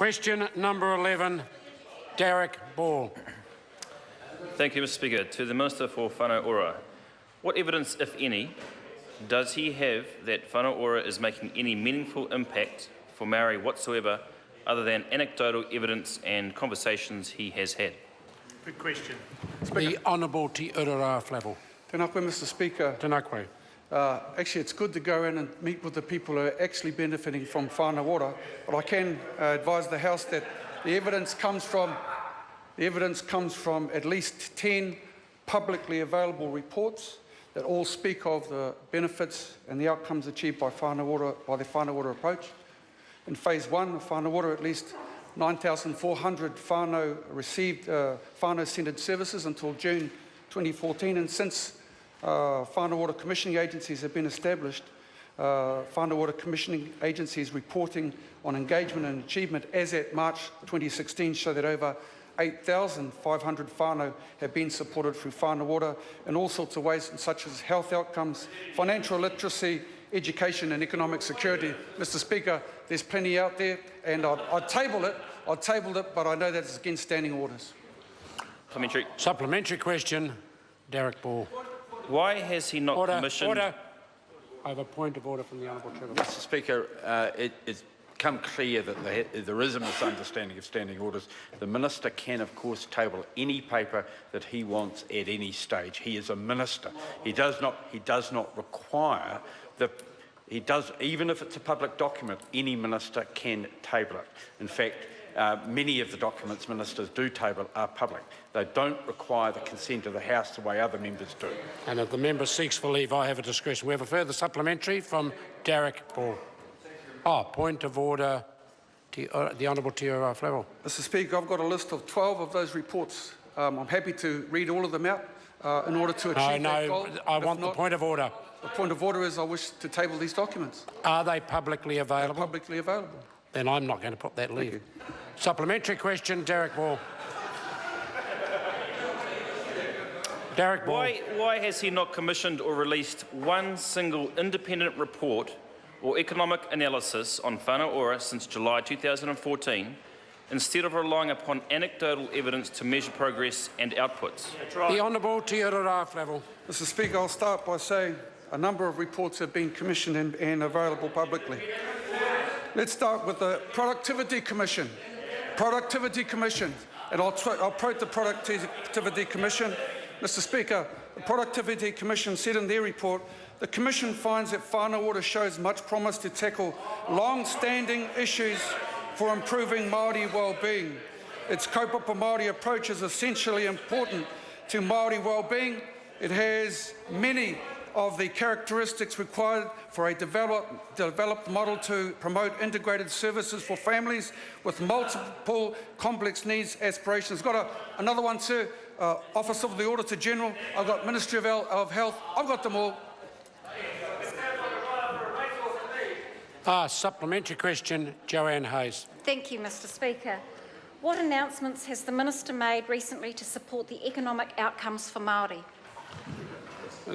Question number 11, Darroch Ball. Thank you, Mr. Speaker. To the Minister for Whānau Ora, what evidence, if any, does he have that Whānau Ora is making any meaningful impact for Māori whatsoever, other than anecdotal evidence and conversations he has had? Good question. The Honourable Te Urara Flavel. Tēnā koe, Mr. Speaker. Tēnā koe. Actually, it's good to go in and meet with the people who are actually benefiting from Whānau Ora, but I can advise the House that the evidence comes from at least 10 publicly available reports that all speak of the benefits and the outcomes achieved by the Whānau Ora approach. In Phase 1 of Whānau Ora, at least 9,400 whānau received whānau-centred services until June 2014, and since Whānau Ora commissioning agencies have been established, Whānau Ora commissioning agencies reporting on engagement and achievement as at March 2016 show that over 8,500 whānau have been supported through Whānau Ora in all sorts of ways, such as health outcomes, financial literacy, education and economic security. Mr. Speaker, there's plenty out there, and I'd table it, but I know that it's against standing orders. Supplementary question, Darroch Ball. Why has he not commissioned... Order. I have a point of order from the Honourable Chair. Mr. Speaker, it's become clear that there is a misunderstanding of standing orders. The Minister can, of course, table any paper that he wants at any stage. He is a Minister. He does not require even if it's a public document, any Minister can table it. In fact, many of the documents Ministers do table are public. They don't require the consent of the House the way other members do. And if the member seeks for leave, I have a discretion. We have a further supplementary from Darroch Ball. Point of order, the Honourable Te Urara Flavel. Mr. Speaker, I've got a list of 12 of those reports. I'm happy to read all of them out in order to achieve that goal. I want the point of order. The point of order is I wish to table these documents. Are they publicly available? They're publicly available. Then I'm not going to put that leave. Supplementary question, Darroch Ball. Darroch Ball. Why has he not commissioned or released one single independent report or economic analysis on Whānau Ora since July 2014, instead of relying upon anecdotal evidence to measure progress and outputs? That's right. The Honourable Te Urara Flavel. Mr. Speaker, I'll start by saying a number of reports have been commissioned and available publicly. Let's start with the Productivity Commission. And I'll quote the Productivity Commission. Mr. Speaker, the Productivity Commission said in their report, the Commission finds that Whānau Ora shows much promise to tackle long-standing issues for improving Māori well-being. Its kaupapa Māori approach is essentially important to Māori well-being. It has many of the characteristics required for a developed model to promote integrated services for families with multiple complex needs, aspirations. Got another one, sir. Office of the Auditor General. I've got Ministry of Health. I've got them all. Supplementary question, Joanne Hayes. Thank you, Mr. Speaker. What announcements has the Minister made recently to support the economic outcomes for Māori?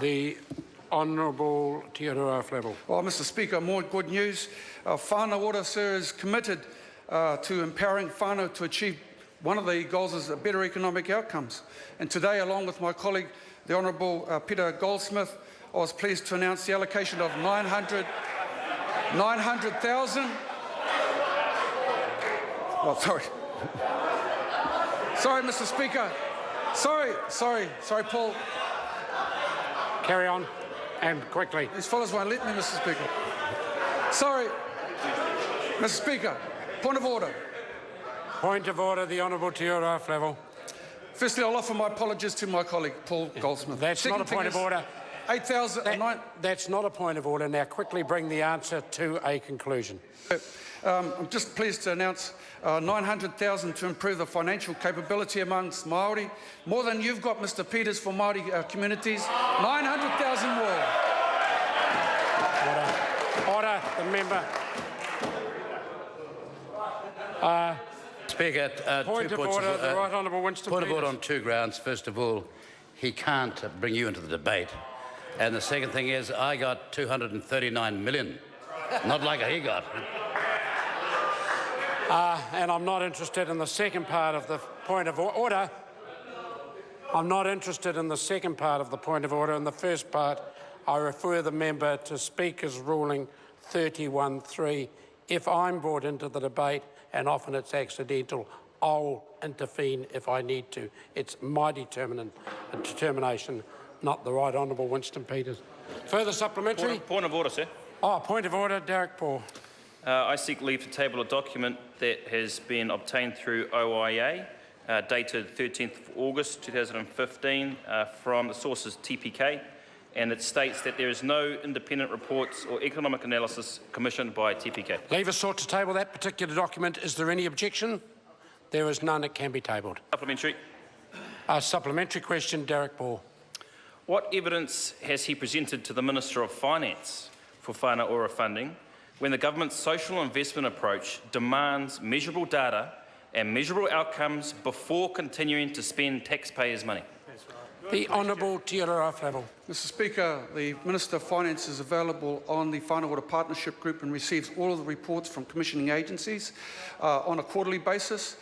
The Honourable Te Urara Flavel. Well, Mr. Speaker, more good news. Whānau Ora, sir, is committed to empowering whānau to achieve one of the goals is better economic outcomes. And today, along with my colleague, the Honourable Peter Goldsmith, I was pleased to announce the allocation of 900,000. Oh, sorry. Sorry, Mr. Speaker. Sorry, Paul. Carry on, and quickly. These fellows won't let me, Mr. Speaker. Sorry. Mr. Speaker, point of order. Point of order, the Honourable Te Urara Flavel. Firstly, I'll offer my apologies to my colleague, Paul Goldsmith. That's not a point of order. 8,000. That's not a point of order. Now quickly bring the answer to a conclusion. I'm just pleased to announce 900,000 to improve the financial capability amongst Māori. More than you've got, Mr. Peters, for Māori communities. 900,000 more. Order. The member. Speaker, point of order, the Right Honourable Winston Point Peters. of order on two grounds. First of all, he can't bring you into the debate. And the second thing is, I got 239 million. Not like he got. And I'm not interested in the second part of the point of order. I'm not interested in the second part of the point of order. In the first part, I refer the member to Speaker's ruling 31.3. If I'm brought into the debate, and often it's accidental, I'll intervene if I need to. It's my determination, not the Right Honourable Winston Peters. Further supplementary? Point of order, sir. Oh, point of order, Darroch Paul. I seek leave to table a document that has been obtained through OIA, dated 13th of August 2015, from the sources TPK, and it states that there is no independent reports or economic analysis commissioned by TPK. Leave is sought to table that particular document. Is there any objection? There is none. It can be tabled. Supplementary. Supplementary question, Darroch Paul. What evidence has he presented to the Minister of Finance for Whānau Ora funding when the government's social investment approach demands measurable data and measurable outcomes before continuing to spend taxpayers' money? The Honourable Te Ora Flavel. Mr Speaker, the Minister of Finance is available on the Whānau Ora Partnership Group and receives all of the reports from commissioning agencies on a quarterly basis.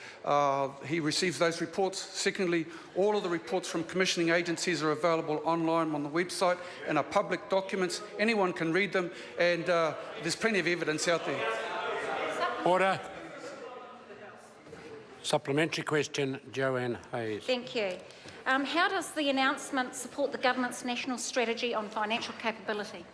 He receives those reports. Secondly, all of the reports from commissioning agencies are available online on the website and are public documents. Anyone can read them, and there's plenty of evidence out there. Order. Supplementary question, Joanne Hayes. Thank you. How does the announcement support the government's national strategy on financial capability?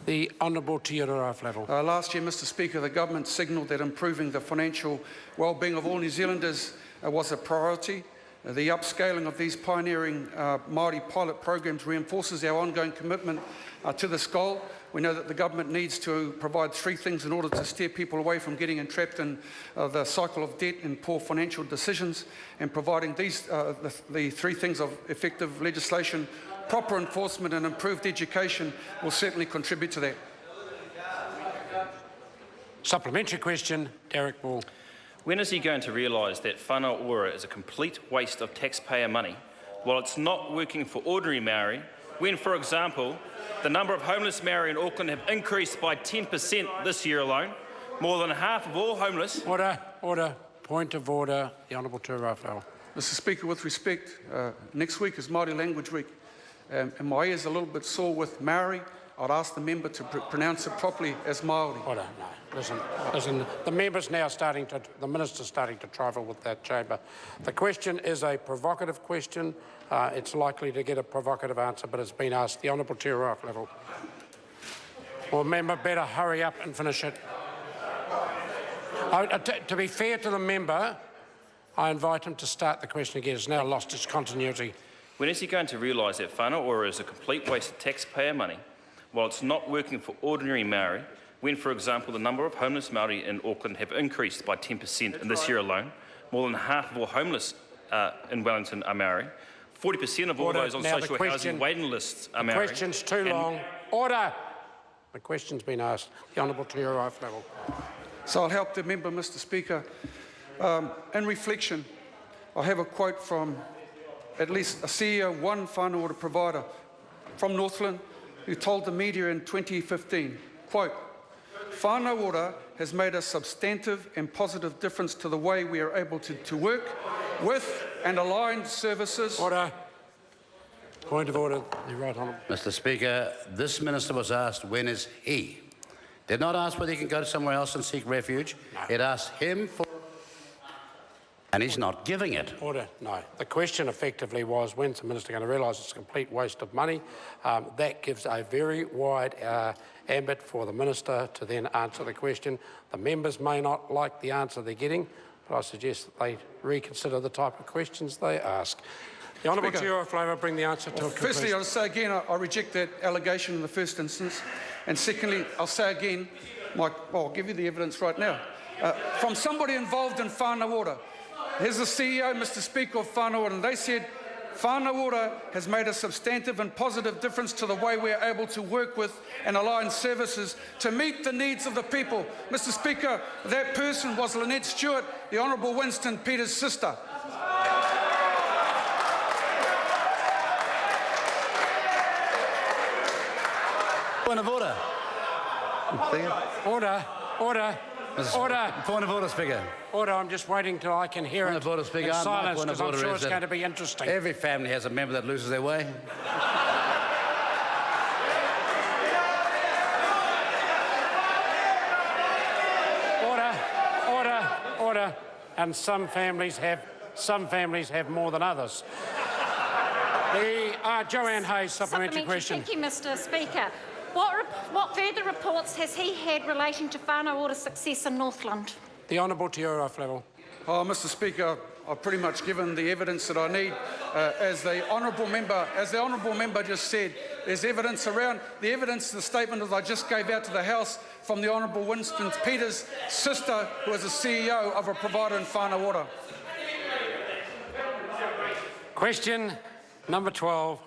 The Honourable Te Ora Flavel. Last year, Mr Speaker, the government signalled that improving the financial well-being of all New Zealanders was a priority. The upscaling of these pioneering Māori pilot programs reinforces our ongoing commitment to this goal. We know that the government needs to provide three things in order to steer people away from getting entrapped in the cycle of debt and poor financial decisions, and providing these the three things of effective legislation, proper enforcement and improved education will certainly contribute to that. Supplementary question, Darroch Paul. When is he going to realise that Whānau Ora is a complete waste of taxpayer money while it's not working for ordinary Māori, when, for example, the number of homeless Māori in Auckland have increased by 10% this year alone, more than half of all homeless? Order, order, point of order, the Honourable Te Ora Flavel. Mr Speaker, with respect, next week is Māori Language Week, and my ear's a little bit sore with Māori. I'd ask the member to pronounce it properly as Māori. Order, no. Listen, the member's now the minister's starting to trifle with that chamber. The question is a provocative question. It's likely to get a provocative answer, but it's been asked. The Honourable Te Ora Flavel. Well, member, better hurry up and finish it. To be fair to the member, I invite him to start the question again. It's now lost its continuity. When is he going to realise that Whānau Ora is a complete waste of taxpayer money while it's not working for ordinary Māori, when, for example, the number of homeless Māori in Auckland have increased by 10% in this year alone, more than half of all homeless in Wellington are Māori, 40% of all those on social housing waiting lists are Māori. The question's too long. Order! The question's been asked. The Honourable Te Ora Flavel. So I'll help the member, Mr Speaker. In reflection, I have a quote from at least a CEO, one Whānau Ora provider from Northland, who told the media in 2015, quote, "Whānau Ora has made a substantive and positive difference to the way we are able to work with and align services." Order. Point of order, the Right Honourable. Mr Speaker, this minister was asked when is he. Did not ask whether he can go to somewhere else and seek refuge. No. It asked him for... And he's not giving it. Order. No. The question effectively was, when's the minister going to realise it's a complete waste of money? That gives a very wide ambit for the minister to then answer the question. The members may not like the answer they're getting, but I suggest that they reconsider the type of questions they ask. The Honourable Te Ora Flavel, bring the answer to a conclusion. Firstly, I'll say again, I reject that allegation in the first instance. And secondly, I'll say again, I'll give you the evidence right now. From somebody involved in Whānau Ora. Here's the CEO, Mr Speaker, of Whānau Ora, and they said, Whānau Ora has made a substantive and positive difference to the way we are able to work with and align services to meet the needs of the people. Mr Speaker, that person was Lynette Stewart, the Honourable Winston Peters' sister. Point of order. Order, order. Order. Point of order, Speaker. Order, I'm just waiting till I can hear Point it of order, Speaker. in My silence, point of because I'm order sure is it's that going to be interesting. Every family has a member that loses their way. Order. And some families have more than others. Joanne Hayes, supplementary question. Thank you, Mr. Speaker. What further reports has he had relating to Whānau Ora success in Northland? The Honourable Te Ura Flavel. Oh, Mr. Speaker, I've pretty much given the evidence that I need. As the honourable member just said, there's evidence around. The evidence, the statement that I just gave out to the House from the Honourable Winston Peters' sister, who is a CEO of a provider in Whānau Ora. Question number 12.